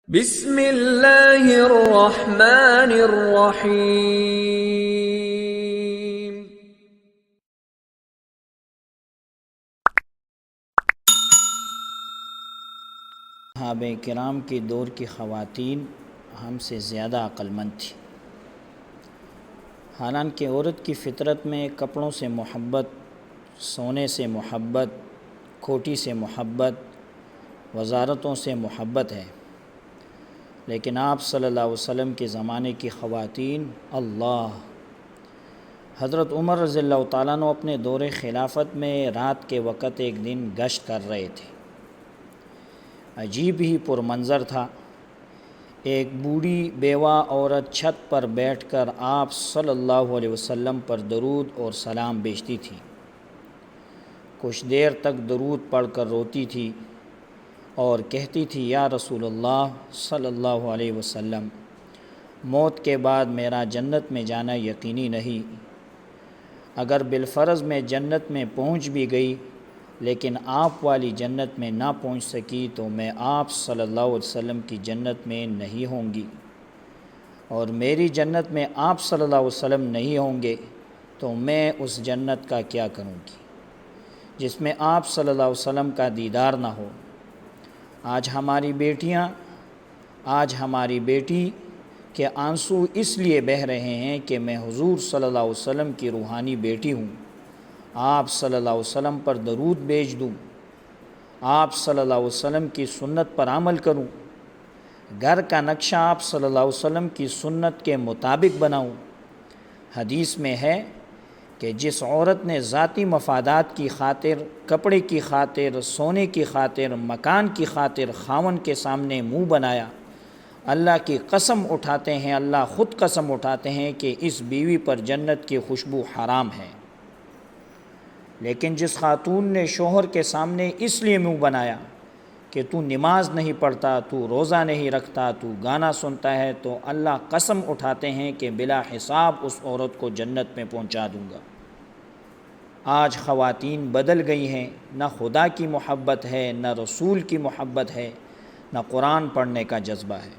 بسم اللہ الرحمن الرحیم۔ صحابہ کرام کے دور کی خواتین ہم سے زیادہ عقل مند تھیں، حالانکہ عورت کی فطرت میں کپڑوں سے محبت، سونے سے محبت، کھوٹی سے محبت، وزارتوں سے محبت ہے، لیکن آپ صلی اللہ علیہ وسلم کے زمانے کی خواتین حضرت عمر رضی اللہ تعالیٰ عنہ اپنے دور خلافت میں رات کے وقت ایک دن گشت کر رہے تھے۔ عجیب ہی پرمنظر تھا، ایک بوڑھی بیوہ عورت چھت پر بیٹھ کر آپ صلی اللہ علیہ وسلم پر درود اور سلام بھیجتی تھی، کچھ دیر تک درود پڑھ کر روتی تھی اور کہتی تھی، یا رسول اللہ صلی اللہ علیہ وسلم، موت کے بعد میرا جنت میں جانا یقینی نہیں، اگر بالفرض میں جنت میں پہنچ بھی گئی لیکن آپ والی جنت میں نہ پہنچ سکی تو میں آپ صلی اللہ علیہ وسلم کی جنت میں نہیں ہوں گی، اور میری جنت میں آپ صلی اللہ علیہ وسلم نہیں ہوں گے تو میں اس جنت کا کیا کروں گی جس میں آپ صلی اللہ علیہ وسلم کا دیدار نہ ہو۔ آج ہماری بیٹی کے آنسو اس لیے بہہ رہے ہیں کہ میں حضور صلی اللہ علیہ وسلم کی روحانی بیٹی ہوں، آپ صلی اللہ علیہ وسلم پر درود بھیج دوں، آپ صلی اللہ علیہ وسلم کی سنت پر عمل کروں، گھر کا نقشہ آپ صلی اللہ علیہ وسلم کی سنت کے مطابق بناؤں۔ حدیث میں ہے کہ جس عورت نے ذاتی مفادات کی خاطر، کپڑے کی خاطر، سونے کی خاطر، مکان کی خاطر خاوند کے سامنے منہ بنایا، اللہ کی قسم اٹھاتے ہیں، اللہ خود قسم اٹھاتے ہیں کہ اس بیوی پر جنت کی خوشبو حرام ہے۔ لیکن جس خاتون نے شوہر کے سامنے اس لیے منہ بنایا کہ تو نماز نہیں پڑھتا، تو روزہ نہیں رکھتا، تو گانا سنتا ہے، تو اللہ قسم اٹھاتے ہیں کہ بلا حساب اس عورت کو جنت میں پہنچا دوں گا۔ آج خواتین بدل گئی ہیں، نہ خدا کی محبت ہے، نہ رسول کی محبت ہے، نہ قرآن پڑھنے کا جذبہ ہے۔